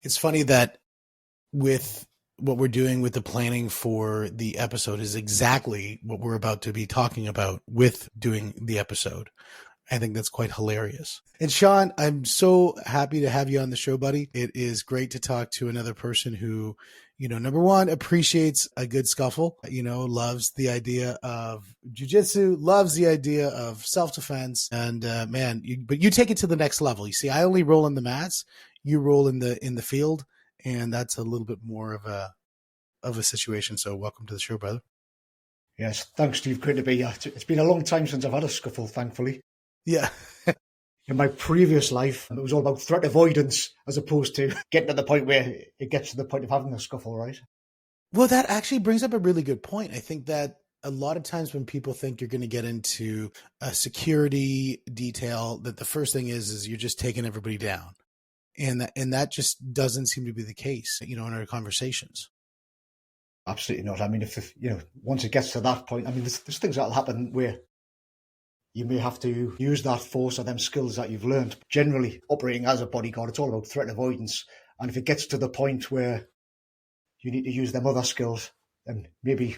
It's funny that with what we're doing with the planning for the episode is exactly what we're about to be talking about with doing the episode. I think that's quite hilarious. And Shaun, I'm so happy to have you on the show, buddy. It is great to talk to another person who, number one, appreciates a good scuffle, loves the idea of jujitsu, loves the idea of self-defense. And man, but you take it to the next level. You see, I only roll in the mats, you roll in the field, and that's a little bit more of a situation. So welcome to the show, brother. Yes, thanks, Steve. Great to be here. It's been a long time since I've had a scuffle, thankfully. Yeah. In my previous life, it was all about threat avoidance as opposed to getting to the point where it gets to the point of having a scuffle, right? Well, that actually brings up a really good point. I think that a lot of times when people think you're going to get into a security detail, that the first thing is you're just taking everybody down. And that just doesn't seem to be the case, in our conversations. Absolutely not. I mean, if once it gets to that point, I mean, there's things that'll happen where you may have to use that force or them skills that you've learned. Generally, operating as a bodyguard, it's all about threat avoidance. And if it gets to the point where you need to use them other skills, then maybe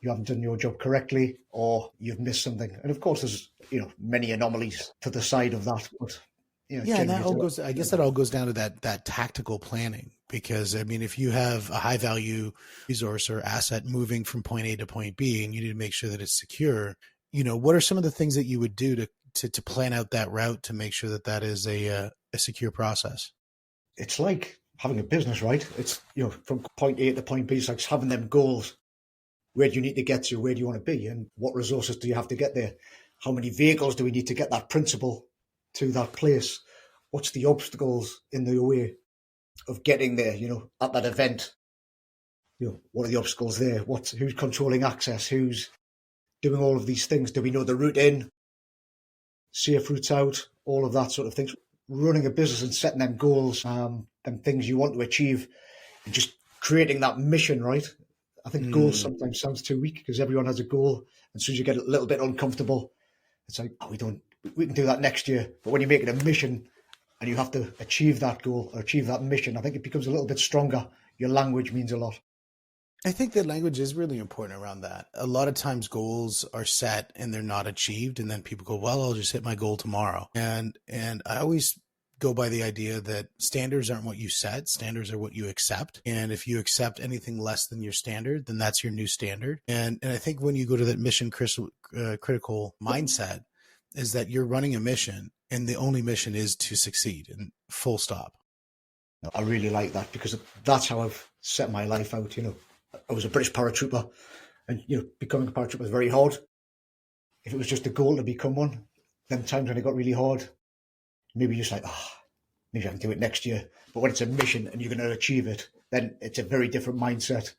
you haven't done your job correctly or you've missed something. And of course, there's many anomalies to the side of that. But and that all goes. I guess that all goes down to that tactical planning. Because I mean, if you have a high value resource or asset moving from point A to point B, and you need to make sure that it's secure, what are some of the things that you would do to plan out that route to make sure that is a secure process? It's like having a business, right? It's from point A to point B. It's like having them goals. Where do you need to get to? Where do you want to be? And what resources do you have to get there? How many vehicles do we need to get that principle to that place? What's the obstacles in the way of getting there, at that event? What are the obstacles there? Who's controlling access? Who's doing all of these things? Do we know the route in? Safe routes out? All of that sort of things. Running a business and setting them goals, them things you want to achieve, and just creating that mission, right? I think goals sometimes sounds too weak because everyone has a goal. And as soon as you get a little bit uncomfortable, it's like, we can do that next year. But when you make it a mission and you have to achieve that goal or achieve that mission, I think it becomes a little bit stronger. Your language means a lot. I think that language is really important around that. A lot of times goals are set and they're not achieved. And then people go, well, I'll just hit my goal tomorrow. And I always go by the idea that standards aren't what you set. Standards are what you accept. And if you accept anything less than your standard, then that's your new standard. And I think when you go to that mission critical mindset is that you're running a mission and the only mission is to succeed, and full stop. I really like that because that's how I've set my life out. I was a British paratrooper and, becoming a paratrooper was very hard. If it was just a goal to become one, then times when it got really hard, maybe you're just like, maybe I can do it next year. But when it's a mission and you're going to achieve it, then it's a very different mindset.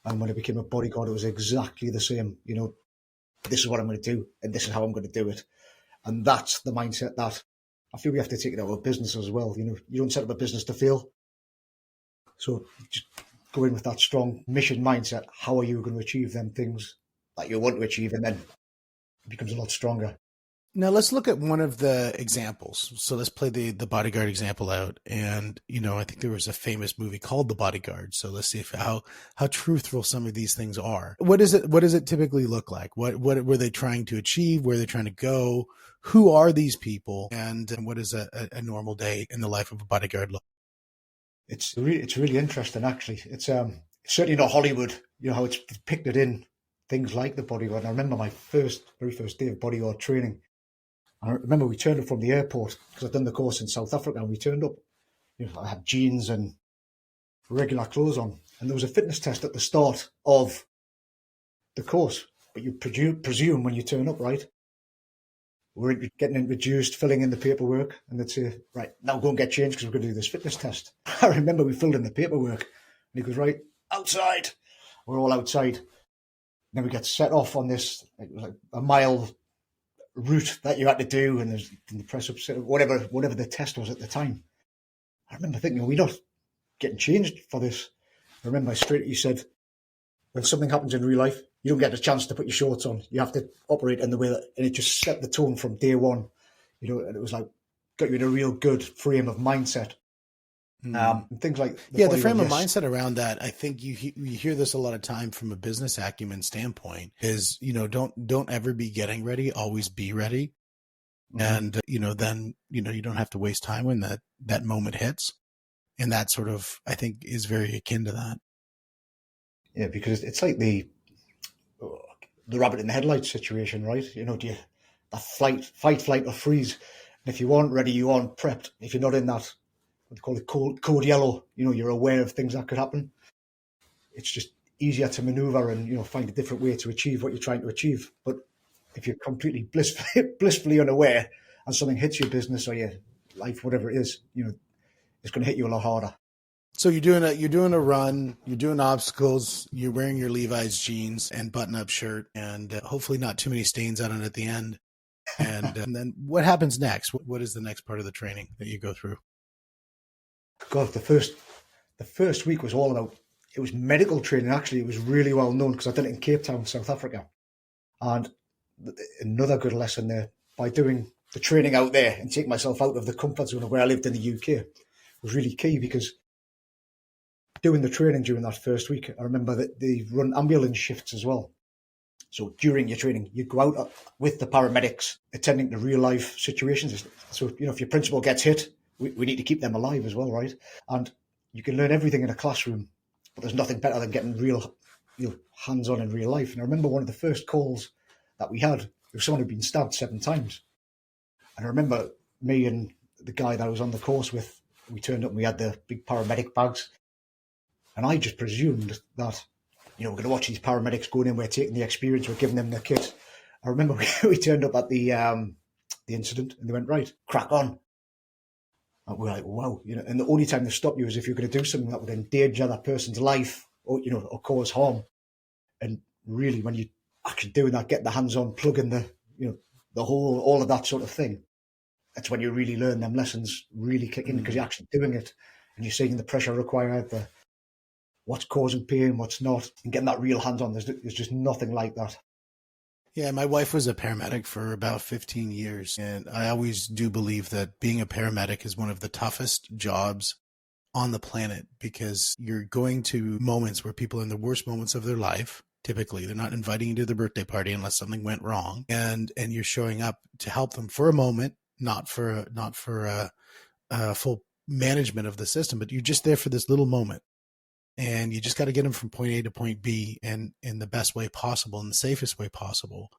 And when I became a bodyguard, it was exactly the same. This is what I'm going to do and this is how I'm going to do it. And that's the mindset that I feel we have to take it out of business as well. You don't set up a business to fail. So just go in with that strong mission mindset. How are you going to achieve them things that you want to achieve? And then it becomes a lot stronger. Now let's look at one of the examples. So let's play the bodyguard example out. And, I think there was a famous movie called The Bodyguard. So let's see how truthful some of these things are. What does it typically look like? What were they trying to achieve? Where are they trying to go? Who are these people? And what is a normal day in the life of a bodyguard look? It's really interesting, actually. It's certainly not Hollywood, how it's depicted in things like The Bodyguard. I remember my very first day of bodyguard training. I remember we turned up from the airport because I'd done the course in South Africa, and we turned up. I had jeans and regular clothes on, and there was a fitness test at the start of the course. But you presume when you turn up, right? We're getting introduced, filling in the paperwork, and they'd say, right, now go and get changed because we're going to do this fitness test. I remember we filled in the paperwork, and he goes, right, outside. We're all outside. And then we get set off on this, it was like a mile route that you had to do, and there's the press up, whatever the test was at the time. I remember thinking, we're not getting changed for this. I remember you said, when something happens in real life, you don't get a chance to put your shorts on. You have to operate in the way that, and it just set the tone from day one, and it was like, got you in a real good frame of mindset. Mm. And things like the Yeah, the bodyboard. frame of Yes. mindset around that, I think you hear this a lot of time from a business acumen standpoint is, don't ever be getting ready, always be ready. Hmm. And, then, you don't have to waste time when that moment hits. And that sort of, I think, is very akin to that. Yeah, because it's like the rabbit in the headlights situation, right? Do you that fight, flight, or freeze? And if you aren't ready, you aren't prepped. If you're not in that, what they call it, code yellow, you're aware of things that could happen. It's just easier to maneuver and find a different way to achieve what you're trying to achieve. But if you're completely blissfully unaware and something hits your business or your life, whatever it is, it's going to hit you a lot harder. So you're doing a run, you're doing obstacles, you're wearing your Levi's jeans and button-up shirt, and hopefully not too many stains on it at the end. And then what happens next? What is the next part of the training that you go through? God, the first week was all about, it was medical training. Actually, it was really well known because I did it in Cape Town, South Africa. And another good lesson there, by doing the training out there and taking myself out of the comfort zone of where I lived in the UK, was really key, because doing the training during that first week, I remember that they run ambulance shifts as well. So during your training, you go out with the paramedics, attending to real life situations. So, if your principal gets hit, we need to keep them alive as well, right? And you can learn everything in a classroom, but there's nothing better than getting real, hands on in real life. And I remember one of the first calls that we had, there was someone who'd been stabbed 7 times. And I remember me and the guy that I was on the course with, we turned up and we had the big paramedic bags. And I just presumed that, we're going to watch these paramedics going in, we're taking the experience, we're giving them the kit. I remember we turned up at the incident and they went, right, crack on. And we're like, wow. And the only time they stop you is if you're going to do something that would endanger that person's life, or cause harm. And really, when you actually doing that, getting the hands on, plugging the hole, all of that sort of thing, that's when you really learn them lessons really kick in, because you're actually doing it and you're seeing the pressure required, what's causing pain, what's not, and getting that real hands on. There's just nothing like that. Yeah, my wife was a paramedic for about 15 years, and I always do believe that being a paramedic is one of the toughest jobs on the planet, because you're going to moments where people are in the worst moments of their life. Typically, they're not inviting you to the birthday party unless something went wrong, and you're showing up to help them for a moment, not for a full management of the system, but you're just there for this little moment. And you just got to get them from point A to point B, and in the best way possible, in the safest way possible.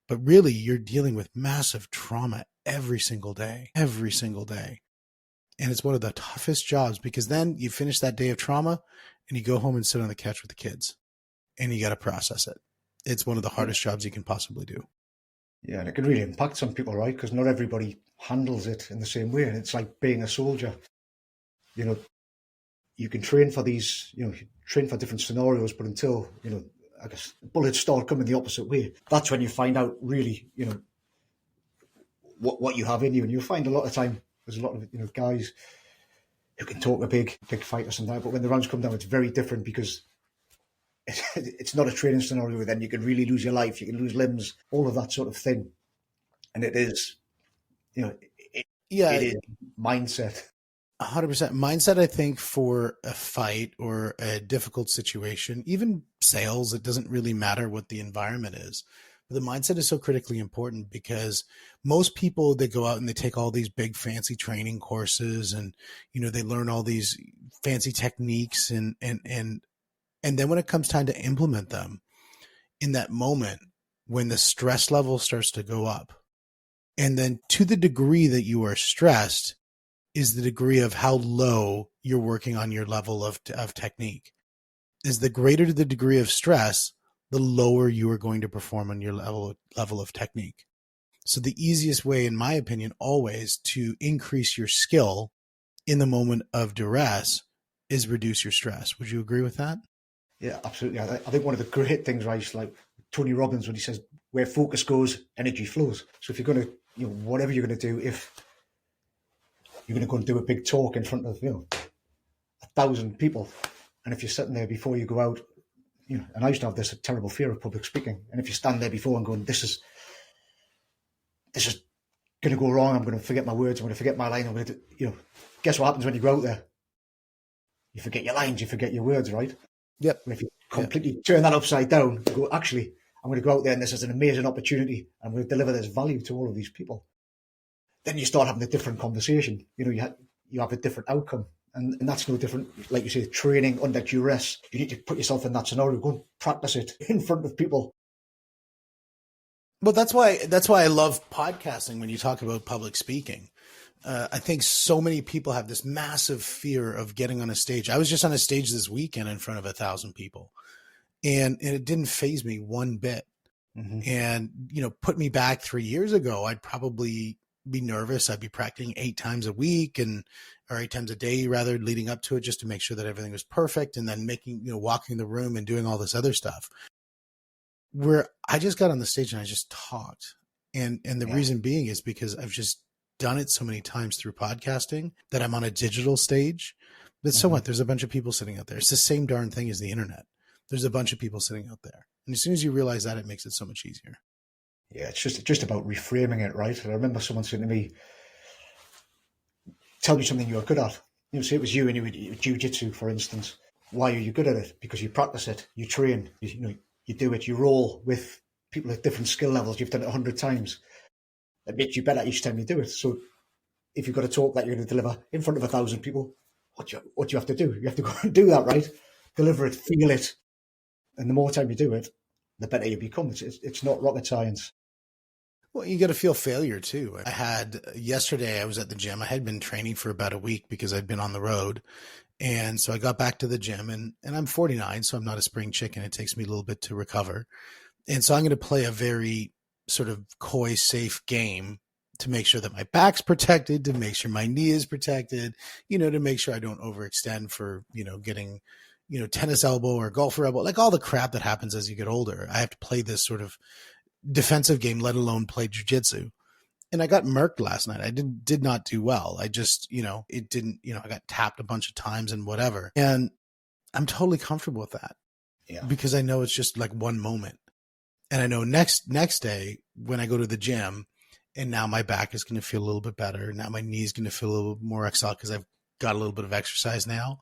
But really, you're dealing with massive trauma every single day, every single day. And it's one of the toughest jobs, because then you finish that day of trauma and you go home and sit on the couch with the kids and you got to process it. It's one of the Yeah. hardest jobs you can possibly do. Yeah, and it can really impact some people, right? Because not everybody handles it in the same way. And it's like being a soldier. You know, you can train for these, train for different scenarios, but until, I guess bullets start coming the opposite way, that's when you find out really, what you have in you. And you'll find a lot of time there's a lot of, guys who can talk a big fight or something, but when the rounds come down, it's very different, because it's not a training scenario. Then you can really lose your life, you can lose limbs, all of that sort of thing. And it is, it Yeah, is mindset. 100% mindset. I think for a fight or a difficult situation, even sales, it doesn't really matter what the environment is. But the mindset is so critically important, because most people, they go out and they take all these big fancy training courses, and they learn all these fancy techniques, and then when it comes time to implement them, in that moment when the stress level starts to go up, and then to the degree that you are stressed is the degree of how low you're working on your level of technique. Is the greater the degree of stress, the lower you are going to perform on your level of technique. So the easiest way, in my opinion, always to increase your skill in the moment of duress is reduce your stress. Would you agree with that? Yeah, absolutely. I think one of the great things, right, is like Tony Robbins, when he says, where focus goes, energy flows. So if you're going to, whatever you're going to do, if you're going to go and do a big talk in front of, 1,000 people, and if you're sitting there before you go out, and I used to have this terrible fear of public speaking, and if you stand there before and going, this is going to go wrong, I'm going to forget my words, I'm going to forget my line, I'm going to, guess what happens when you go out there? you forget your lines, you forget your words, right? Yep. But if you Yep. completely turn that upside down, you go, actually, I'm going to go out there and this is an amazing opportunity. I'm going to deliver this value to all of these people. Then you start having a different conversation. You have a different outcome. And that's no different, like you say, training under duress. You need to put yourself in that scenario, go and practice it in front of people. Well, that's why I love podcasting when you talk about public speaking. I think so many people have this massive fear of getting on a stage. I was just on a stage this weekend in front of 1,000 people, and it didn't faze me one bit. Mm-hmm. And, put me back 3 years ago, I'd probably be nervous. I'd be practicing 8 times a week or 8 times a day, rather, leading up to it, just to make sure that everything was perfect. And then walking the room and doing all this other stuff, where I just got on the stage and I just talked. And the reason being is because I've just done it so many times through podcasting that I'm on a digital stage. But so what? There's a bunch of people sitting out there. It's the same darn thing as the internet. There's a bunch of people sitting out there. And as soon as you realize that, it makes it so much easier. Yeah, it's just about reframing it, right? I remember someone saying to me, tell me something you're good at. Say it was you and you jiu-jitsu, for instance. Why are you good at it? Because you practice it, you train, you do it, you roll with people at different skill levels. You've done it 100 times. It makes you better each time you do it. So if you've got a talk that you're going to deliver in front of 1,000 people, what do you have to do? You have to go and do that, right? Deliver it, feel it. And the more time you do it, the better you become. It's not rocket science. Well, you got to feel failure too. Yesterday I was at the gym. I had been training for about a week because I'd been on the road. And so I got back to the gym and I'm 49, so I'm not a spring chicken. It takes me a little bit to recover. And so I'm going to play a very sort of coy, safe game to make sure that my back's protected, to make sure my knee is protected, to make sure I don't overextend for, getting, tennis elbow or golfer elbow, like all the crap that happens as you get older. I have to play this sort of defensive game, let alone play jujitsu. And I got murked last night. I did not do well. I just, it didn't, I got tapped a bunch of times and whatever. And I'm totally comfortable with that. Yeah. Because I know it's just like one moment. And I know next day when I go to the gym and now my back is going to feel a little bit better. Now my knee is going to feel a little more excited because I've got a little bit of exercise now.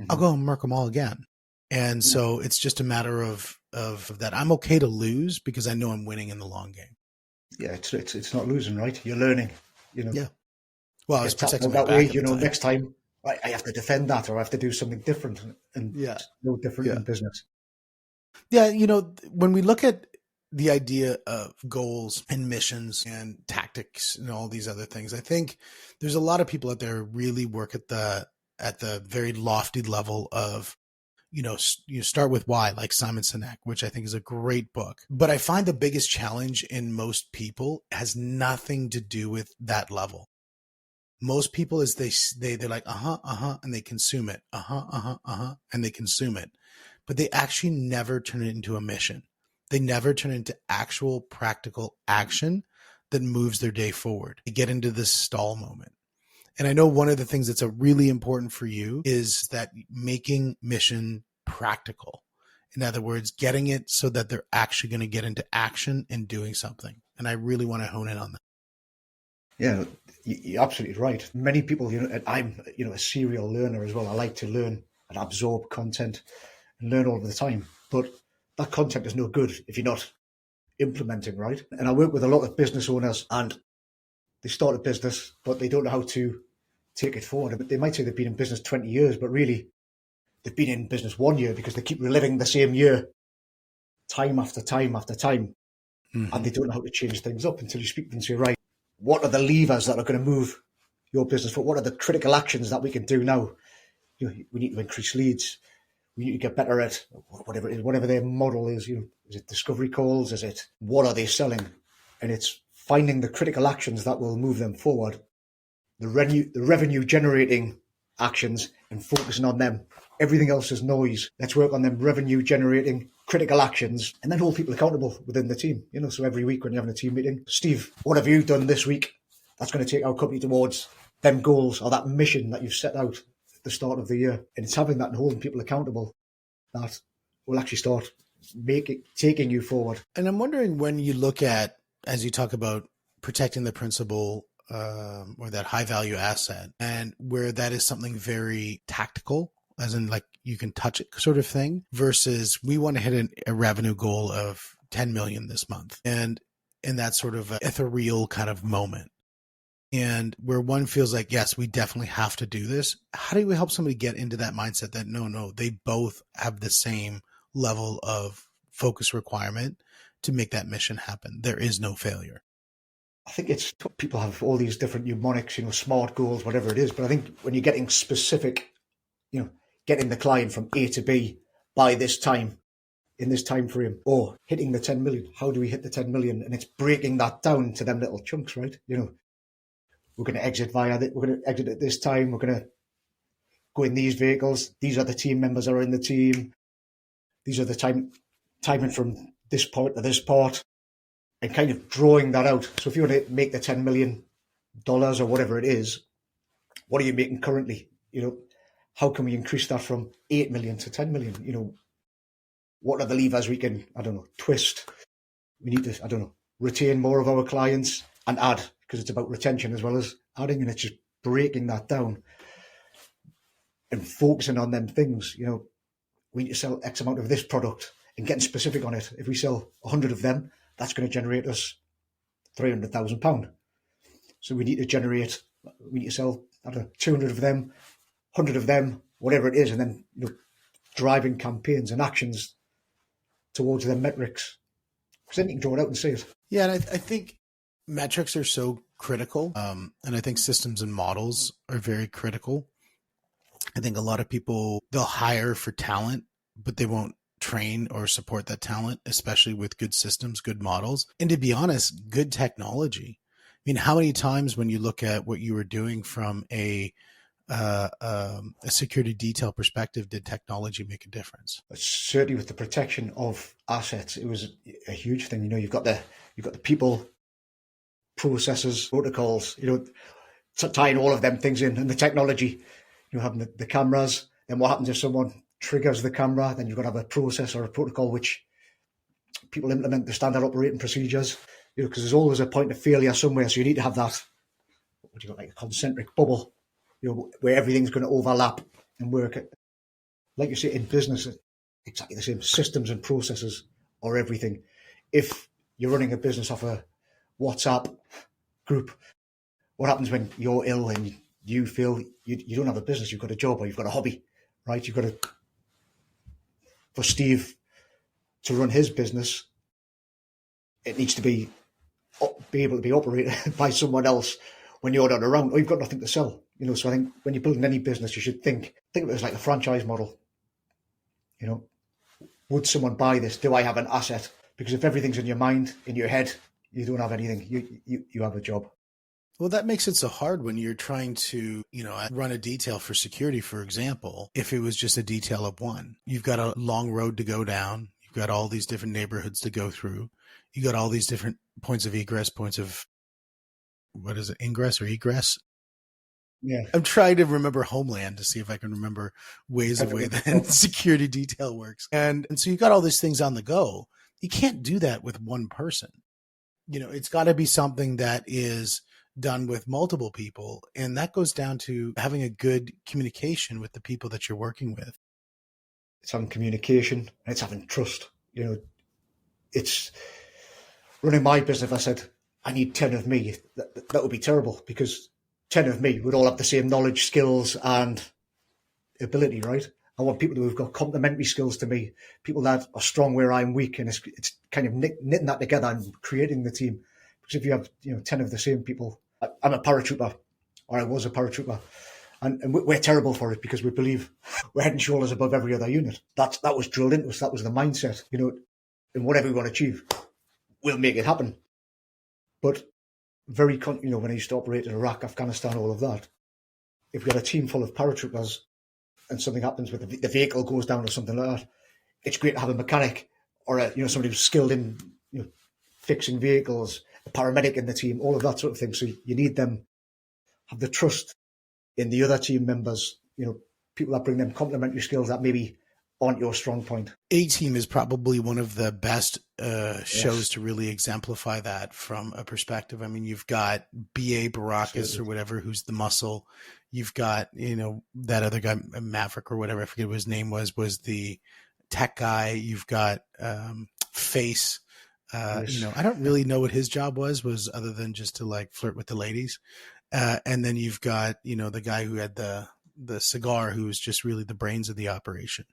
I'll go and murk them all again. And so it's just a matter of that. I'm okay to lose because I know I'm winning in the long game. Yeah, it's not losing, right? You're learning, Yeah. Well, I was protecting my that back way. at the time. Next time I have to defend that, or I have to do something different, and it's no different in business. Yeah, when we look at the idea of goals and missions and tactics and all these other things, I think there's a lot of people out there who really work at the very lofty level of, you start with why, like Simon Sinek, which I think is a great book. But I find the biggest challenge in most people has nothing to do with that level. Most people is they're like, and they consume it. And they consume it. But they actually never turn it into a mission. They never turn it into actual practical action that moves their day forward. They get into this stall moment. And I know one of the things that's really important for you is that making mission practical. In other words, getting it so that they're actually going to get into action and doing something. And I really want to hone in on that. Yeah, you're absolutely right. Many people, I'm, a serial learner as well. I like to learn and absorb content and learn all the time. But that content is no good if you're not implementing, right? And I work with a lot of business owners and they start a business, but they don't know how to take it forward. They might say they've been in business 20 years, but really they've been in business 1 year because they keep reliving the same year time after time after time. Mm-hmm. And they don't know how to change things up until you speak to them and say, right, what are the levers that are going to move your business forward? What are the critical actions that we can do now? We need to increase leads. We need to get better at whatever it is, whatever their model is. Is it discovery calls? Is it what are they selling? And it's finding the critical actions that will move them forward, the revenue generating actions, and focusing on them. Everything else is noise. Let's work on them revenue generating critical actions and then hold people accountable within the team. So every week when you're having a team meeting, Steve, what have you done this week that's going to take our company towards them goals or that mission that you've set out at the start of the year? And it's having that and holding people accountable that will actually start taking you forward. And I'm wondering, when you look at, as you talk about protecting the principal or that high value asset, and where that is something very tactical, as in like you can touch it sort of thing, versus we want to hit a revenue goal of 10 million this month. And in that sort of ethereal kind of moment. And where one feels like, yes, we definitely have to do this. How do we help somebody get into that mindset that no, they both have the same level of focus requirement to make that mission happen? There is no failure. I think it's people have all these different mnemonics, SMART goals, whatever it is. But I think when you're getting specific, getting the client from A to B by this time, in this time frame, or hitting the 10 million, how do we hit the 10 million? And it's breaking that down to them little chunks, right? We're going to exit we're going to exit at this time. We're going to go in these vehicles. These are the team members that are in the team. These are the timing from this part to this part, and kind of drawing that out. So if you want to make the $10 million or whatever it is, what are you making currently? How can we increase that from 8 million to 10 million? What are the levers we can, twist? We need to, retain more of our clients and add, because it's about retention as well as adding, and it's just breaking that down and focusing on them things. We need to sell X amount of this product and getting specific on it. If we sell 100 of them, that's going to generate us £300,000. So we need to sell 200 of them, 100 of them, whatever it is, and then driving campaigns and actions towards their metrics. Because then you can draw it out and see it. Yeah, and I think metrics are so critical, and I think systems and models are very critical. I think a lot of people, they'll hire for talent, but they won't train or support that talent, especially with good systems, good models, and to be honest, good technology. I mean, how many times when you look at what you were doing from a security detail perspective, did technology make a difference? Certainly with the protection of assets, it was a huge thing. You've got the people, processes, protocols, tying all of them things in, and the technology, having the cameras. Then what happens if someone triggers the camera? Then you've got to have a process or a protocol which people implement the standard operating procedures, because there's always a point of failure somewhere. So you need to have that, what do you got, like a concentric bubble, where everything's going to overlap and work. Like you say, in business, exactly the same. Systems and processes are everything. If you're running a business off a WhatsApp group, what happens when you're ill and you feel you don't have a business, you've got a job or you've got a hobby, right? You've got to, for Steve to run his business, it needs to be able to be operated by someone else when you're not around, or you've got nothing to sell. So I think when you're building any business, you should think of it as like a franchise model. Would someone buy this? Do I have an asset? Because if everything's in your mind, in your head, you don't have anything. You have a job. Well, that makes it so hard when you're trying to, run a detail for security, for example. If it was just a detail of one, you've got a long road to go down. You've got all these different neighborhoods to go through. You got all these different points of egress, ingress or egress? Yeah. I'm trying to remember Homeland to see if I can remember ways of way that security detail works. And so you've got all these things on the go. You can't do that with one person. It's got to be something that is done with multiple people. And that goes down to having a good communication with the people that you're working with. It's having communication and it's having trust. It's running my business. If I said, I need 10 of me, that would be terrible, because 10 of me would all have the same knowledge, skills and ability, right? I want people who've got complementary skills to me, people that are strong where I'm weak, and it's kind of knitting that together and creating the team. Because if you have 10 of the same people, I'm a paratrooper, or I was a paratrooper, and we're terrible for it because we believe we're head and shoulders above every other unit. That was drilled into us. That was the mindset, and whatever we want to achieve, we'll make it happen. But when I used to operate in Iraq, Afghanistan, all of that, if we had a team full of paratroopers and something happens with the vehicle goes down or something like that, it's great to have a mechanic or somebody who's skilled in fixing vehicles, a paramedic in the team, all of that sort of thing. So you need them, have the trust in the other team members, people that bring them complementary skills that maybe aren't your strong point. A-Team is probably one of the best shows to really exemplify that from a perspective. I mean, you've got B.A. Baracus or whatever, who's the muscle. You've got, that other guy, Maverick or whatever, I forget what his name was the tech guy. You've got Face. Yes. I don't really know what his job was other than just to like flirt with the ladies. And then you've got, the guy who had the cigar, who was just really the brains of the operation.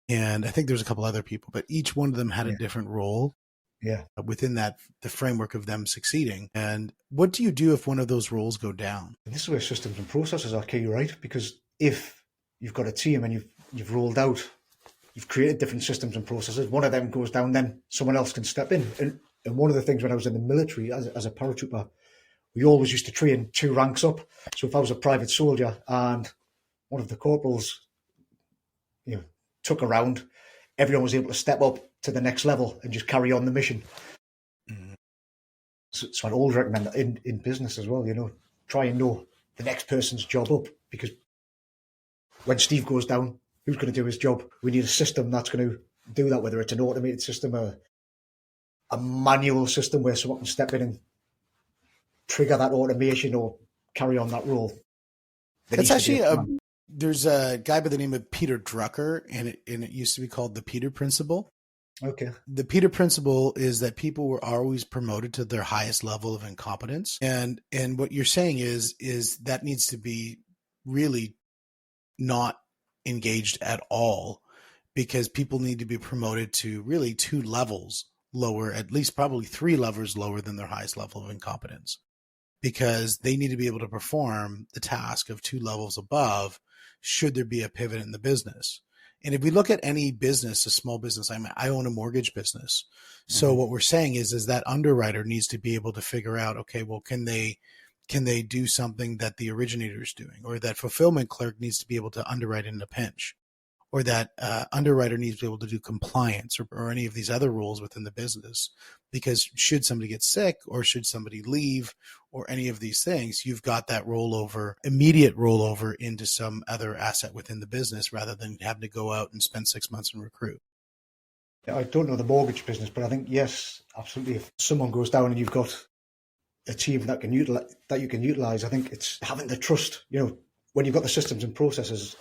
And I think there's a couple other people, but each one of them had a Yeah. different role Yeah. within the framework of them succeeding. And what do you do if one of those roles go down? And this is where systems and processes are key, right? Because if you've got a team and you've rolled out, you've created different systems and processes, one of them goes down, then someone else can step in. And one of the things when I was in the military as a paratrooper, we always used to train 2 ranks up. So if I was a private soldier and one of the corporals, took a round, everyone was able to step up to the next level and just carry on the mission. Mm-hmm. So I'd always recommend that in business as well, try and know the next person's job up, because when Steve goes down, who's going to do his job? We need a system that's going to do that, whether it's an automated system or a manual system where someone can step in and trigger that automation or carry on that role. That's actually there's a guy by the name of Peter Drucker, and it used to be called the Peter Principle. Okay. The Peter Principle is that people were always promoted to their highest level of incompetence. And what you're saying is that needs to be really not engaged at all, because people need to be promoted to really 2 levels lower, at least probably 3 levels lower than their highest level of incompetence, because they need to be able to perform the task of 2 levels above should there be a pivot in the business. And if we look at any business, a small business, I own a mortgage business. So what we're saying is that underwriter needs to be able to figure out, okay, well, can they do something that the originator is doing, or that fulfillment clerk needs to be able to underwrite in a pinch, or that underwriter needs to be able to do compliance, or any of these other roles within the business. Because should somebody get sick, or should somebody leave, or any of these things, you've got that immediate rollover into some other asset within the business, rather than having to go out and spend 6 months and recruit. I don't know the mortgage business, but I think, yes, absolutely. If someone goes down and you've got a team that you can utilize, I think it's having the trust, when you've got the systems and processes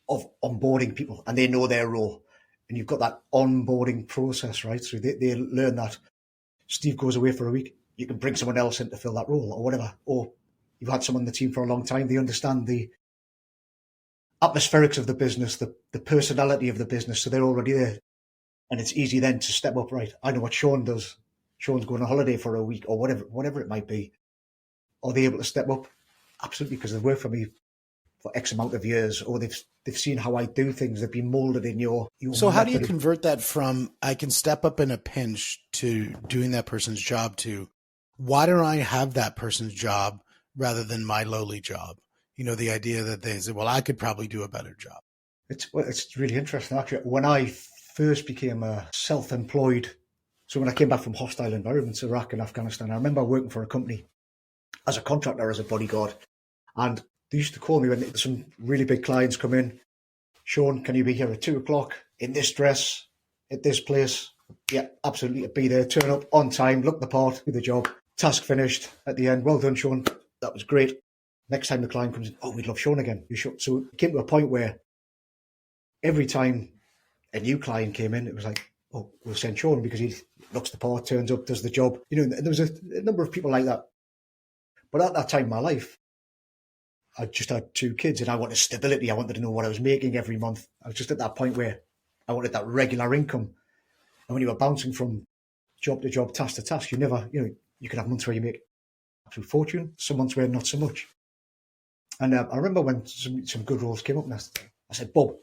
of onboarding people and they know their role, and you've got that onboarding process, right? So they learn that Steve goes away for a week, you can bring someone else in to fill that role or whatever. Or you've had someone in the team for a long time, they understand the atmospherics of the business, the personality of the business, so they're already there. And it's easy then to step up, right? I know what Shaun does. Shaun's going on holiday for a week or whatever it might be. Are they able to step up? Absolutely, because they've worked for me for X amount of years, or they've seen how I do things. They've been molded in your So how do you convert that from I can step up in a pinch to doing that person's job to why don't I have that person's job rather than my lowly job? The idea that they say, well, I could probably do a better job. It's really interesting, actually. When I first became a self-employed, so when I came back from hostile environments, Iraq and Afghanistan, I remember working for a company as a contractor, as a bodyguard, and they used to call me when some really big clients come in. Shaun, can you be here at 2:00 in this dress at this place? Yeah, absolutely. Be there, turn up on time, look the part, do the job. Task finished at the end. Well done, Shaun. That was great. Next time the client comes in, oh, we'd love Shaun again. So it came to a point where every time a new client came in, it was like, oh, we'll send Shaun because he looks the part, turns up, does the job. And there was a number of people like that. But at that time in my life, I just had 2 kids and I wanted stability. I wanted to know what I was making every month. I was just at that point where I wanted that regular income. And when you were bouncing from job to job, task to task, you could have months where you make absolute fortune, some months where not so much. And I remember when some good roles came up, and I said, Bob,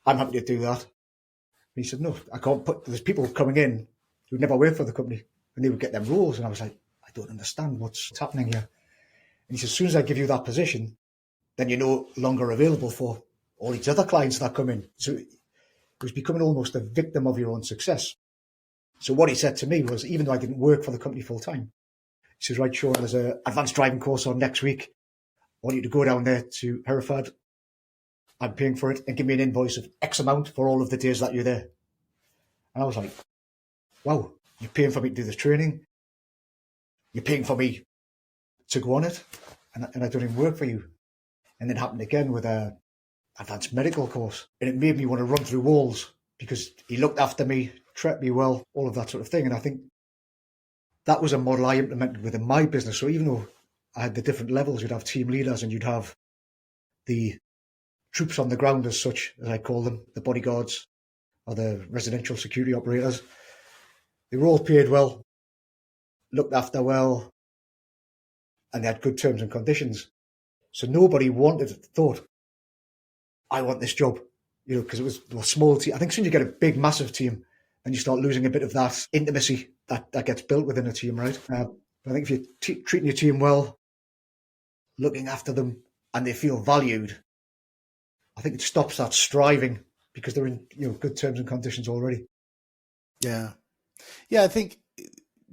I'm happy to do that. And he said, no, I can't there's people coming in who'd never worked for the company and they would get them roles. And I was like, I don't understand what's happening here. And he said, as soon as I give you that position, then you're no longer available for all these other clients that come in. So it was becoming almost a victim of your own success. So what he said to me was, even though I didn't work for the company full time, he says, right, Shaun, there's an advanced driving course on next week. I want you to go down there to Hereford. I'm paying for it, and give me an invoice of X amount for all of the days that you're there. And I was like, wow, you're paying for me to do the training. You're paying for me to go on it, and I don't even work for you. And then happened again with a advanced medical course. And it made me want to run through walls because he looked after me, treated me well, all of that sort of thing. And I think that was a model I implemented within my business. So even though I had the different levels, you'd have team leaders and you'd have the troops on the ground, as such, as I call them, the bodyguards or the residential security operators. They were all paid well, looked after well, and they had good terms and conditions. So nobody thought, I want this job, because it was a small team. I think as soon as you get a big, massive team, and you start losing a bit of that intimacy that gets built within a team, right? I think if you're treating your team well, looking after them, and they feel valued, I think it stops that striving because they're in good terms and conditions already. Yeah. Yeah, I think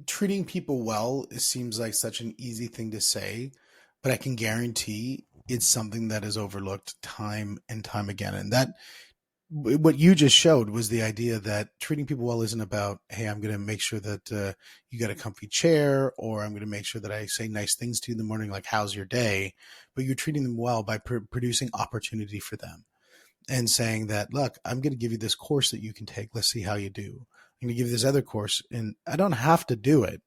treating people well seems like such an easy thing to say, but I can guarantee it's something that is overlooked time and time again. And that what you just showed was the idea that treating people well isn't about, hey, I'm going to make sure that you got a comfy chair, or I'm going to make sure that I say nice things to you in the morning, like, how's your day? But you're treating them well by producing opportunity for them and saying that, look, I'm going to give you this course that you can take. Let's see how you do. I'm going to give you this other course, and I don't have to do it,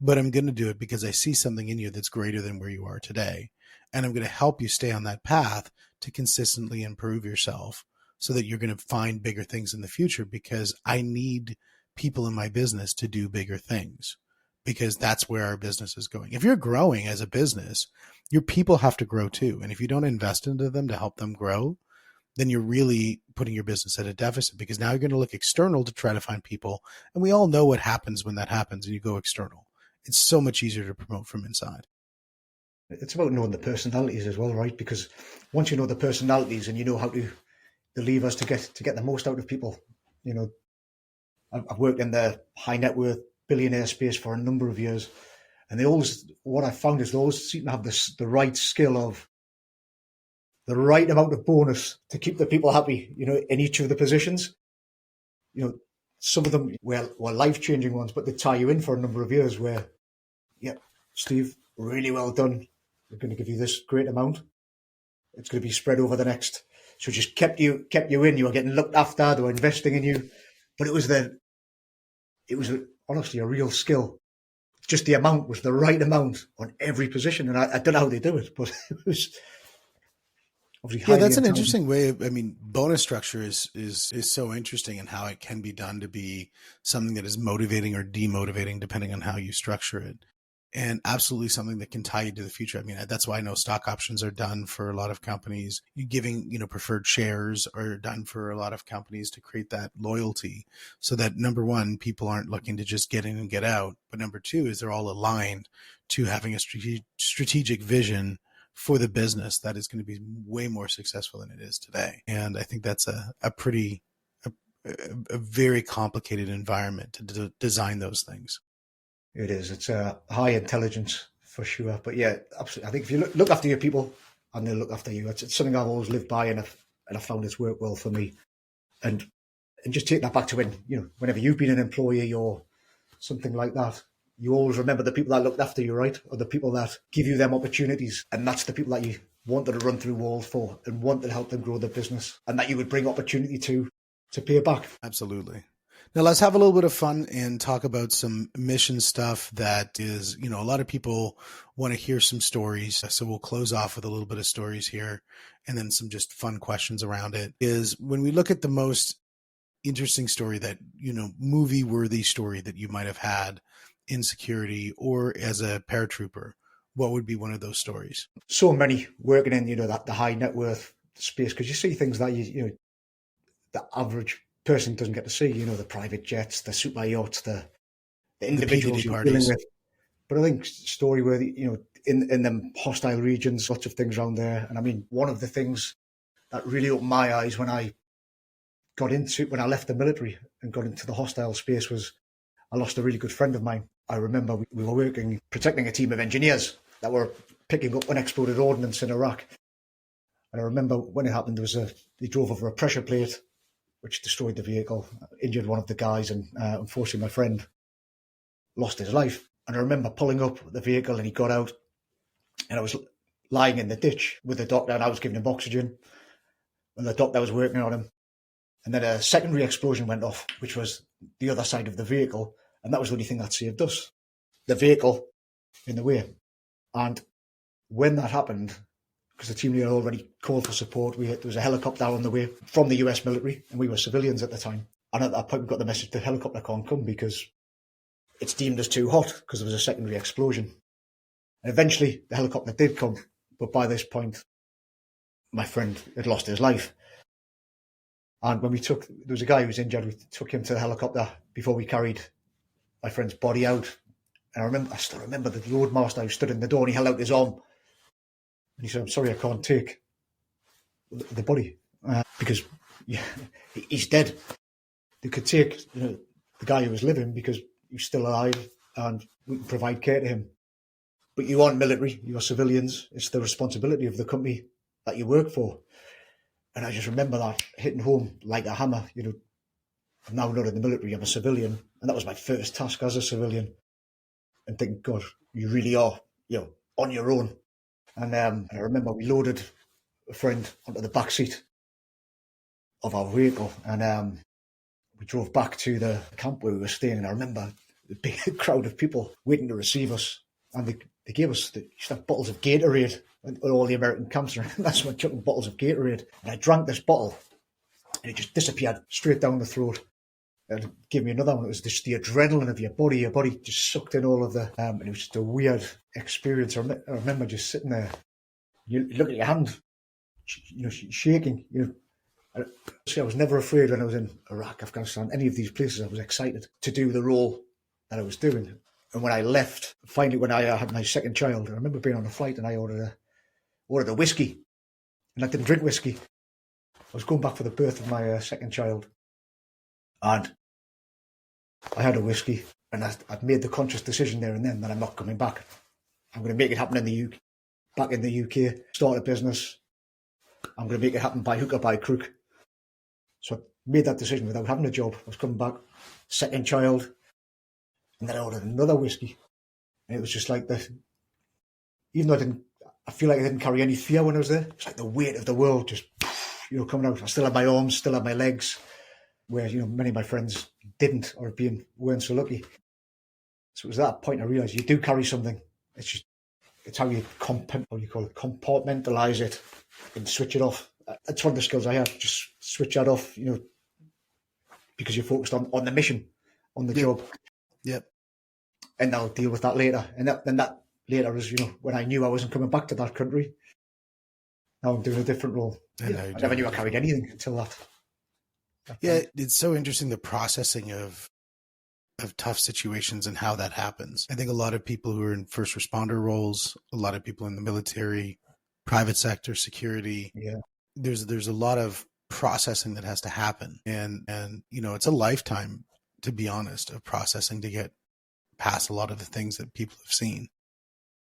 but I'm going to do it because I see something in you that's greater than where you are today. And I'm going to help you stay on that path to consistently improve yourself so that you're going to find bigger things in the future, because I need people in my business to do bigger things, because that's where our business is going. If you're growing as a business, your people have to grow too. And if you don't invest into them to help them grow, then you're really putting your business at a deficit, because now you're going to look external to try to find people. And we all know what happens when that happens and you go external. It's so much easier to promote from inside. It's about knowing the personalities as well, right? Because once you know the personalities and you know how to the levers to get the most out of people, I've worked in the high net worth billionaire space for a number of years, and what I found is they always seem to have the right skill of the right amount of bonus to keep the people happy, in each of the positions. Some of them were life-changing ones, but they tie you in for a number of years where, yeah, Steve, really well done. We're going to give you this great amount. It's going to be spread over the next. So just kept you in. You were getting looked after. They were investing in you, but it was honestly a real skill. Just the amount was the right amount on every position, and I don't know how they do it, but it was obviously highly That's an intelligent. interesting way. Bonus structure is so interesting, and how it can be done to be something that is motivating or demotivating depending on how you structure it. And absolutely something that can tie you to the future. That's why I know stock options are done for a lot of companies. Giving, preferred shares are done for a lot of companies to create that loyalty, so that, number one, people aren't looking to just get in and get out. But number two is they're all aligned to having a strategic vision for the business that is going to be way more successful than it is today. And I think that's a very complicated environment to design those things. It is. It's a high intelligence for sure. But yeah, absolutely. I think if you look after your people and they'll look after you, it's something I've always lived by, and I've found it's worked well for me. And just take that back to whenever you've been an employee or something like that, you always remember the people that looked after you, right? Or the people that give you them opportunities. And that's the people that you wanted to run through walls for and wanted to help them grow their business, and that you would bring opportunity to pay back. Absolutely. Now let's have a little bit of fun and talk about some mission stuff that is, a lot of people want to hear some stories. So we'll close off with a little bit of stories here, and then some just fun questions around it. Is when we look at the most interesting story that, movie worthy story that you might have had in security or as a paratrooper, what would be one of those stories? So many working in, that the high net worth space, because you see things that the average person doesn't get to see, the private jets, the super yachts, the individuals the you're parties. dealing with. But I think story worthy, in them hostile regions, lots of things around there. And one of the things that really opened my eyes when I left the military and got into the hostile space was I lost a really good friend of mine. I remember we were protecting a team of engineers that were picking up unexploded ordnance in Iraq. And I remember when it happened, they drove over a pressure plate, which destroyed the vehicle, injured one of the guys, and unfortunately my friend lost his life. And I remember pulling up the vehicle, and he got out, and I was lying in the ditch with the doctor, and I was giving him oxygen, and the doctor was working on him. And then a secondary explosion went off, which was the other side of the vehicle, and that was the only thing that saved us. The vehicle in the way. And when that happened, because the team leader already called for support, there was a helicopter on the way from the US military, and we were civilians at the time. And at that point, we got the message the helicopter can't come because it's deemed as too hot because there was a secondary explosion. And eventually, the helicopter did come, but by this point, my friend had lost his life. And when there was a guy who was injured, we took him to the helicopter before we carried my friend's body out. And I still remember the roadmaster who stood in the door and he held out his arm. And he said, "I'm sorry, I can't take the body because he's dead." They could take the guy who was living because he's still alive and we can provide care to him. But you aren't military, you're civilians. It's the responsibility of the company that you work for. And I just remember that hitting home like a hammer. I'm now not in the military, I'm a civilian. And that was my first task as a civilian. And thinking, God, you really are, on your own. And I remember we loaded a friend onto the back seat of our vehicle, and we drove back to the camp where we were staying. And I remember the big crowd of people waiting to receive us, and they gave us bottles of Gatorade at all the American camps. And that's when I took bottles of Gatorade, and I drank this bottle, and it just disappeared straight down the throat. And gave me another one. It was just the adrenaline of your body just sucked in all of the, and it was just a weird experience. I remember just sitting there, you look at your hand, shaking. I was never afraid when I was in Iraq, Afghanistan, any of these places. I was excited to do the role that I was doing. And when I left, finally, when I had my second child, I remember being on a flight and I ordered a whiskey, and I didn't drink whiskey. I was going back for the birth of my second child. And I had a whiskey, and I'd made the conscious decision there and then that I'm not coming back. I'm going to make it happen in the UK, back in the UK, start a business. I'm going to make it happen by hook or by crook. So I made that decision without having a job. I was coming back, second child, and then I ordered another whiskey. And it was just like even though I feel like I didn't carry any fear when I was there. It's like the weight of the world just, coming out. I still had my arms, still had my legs, where many of my friends didn't or weren't so lucky. So it was at that point I realised you do carry something. It's how you compartmentalise it and switch it off. That's one of the skills I have. Just switch that off, because you're focused on the mission, on the job. Yep. And I'll deal with that later. And that later was, when I knew I wasn't coming back to that country. Now I'm doing a different role. I never knew I carried anything until that. Yeah, it's so interesting, the processing of tough situations and how that happens. I think a lot of people who are in first responder roles, a lot of people in the military, private sector, security, there's a lot of processing that has to happen. And it's a lifetime, to be honest, of processing to get past a lot of the things that people have seen.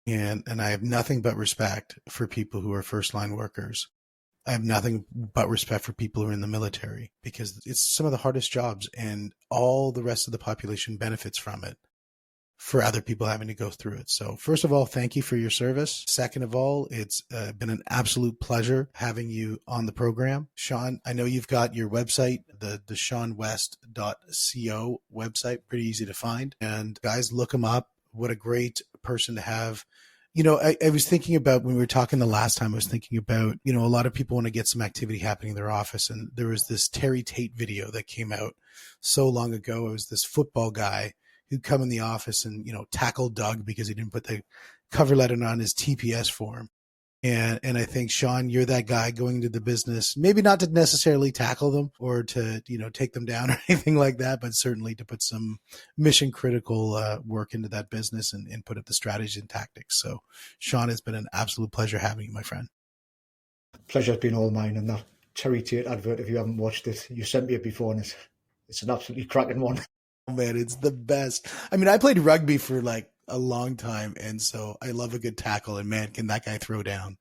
And I have nothing but respect for people who are first line workers. I have nothing but respect for people who are in the military, because it's some of the hardest jobs, and all the rest of the population benefits from it for other people having to go through it. So first of all, thank you for your service. Second of all, it's been an absolute pleasure having you on the program. Shaun, I know you've got your website, the shaunwest.co website, pretty easy to find. And guys, look him up. What a great person to have. I was thinking about, when we were talking the last time, I was thinking about, a lot of people want to get some activity happening in their office. And there was this Terry Tate video that came out so long ago. It was this football guy who'd come in the office and, tackle Doug because he didn't put the cover letter on his TPS form. And I think, Shaun, you're that guy going into the business, maybe not to necessarily tackle them or to, take them down or anything like that, but certainly to put some mission critical work into that business and put up the strategies and tactics. So, Shaun, it's been an absolute pleasure having you, my friend. Pleasure's been all mine. And that Terry Tate advert, if you haven't watched it, you sent me it before, and it's an absolutely cracking one. Oh, man, it's the best. I mean, I played rugby for like a long time, and so I love a good tackle, and man, can that guy throw down.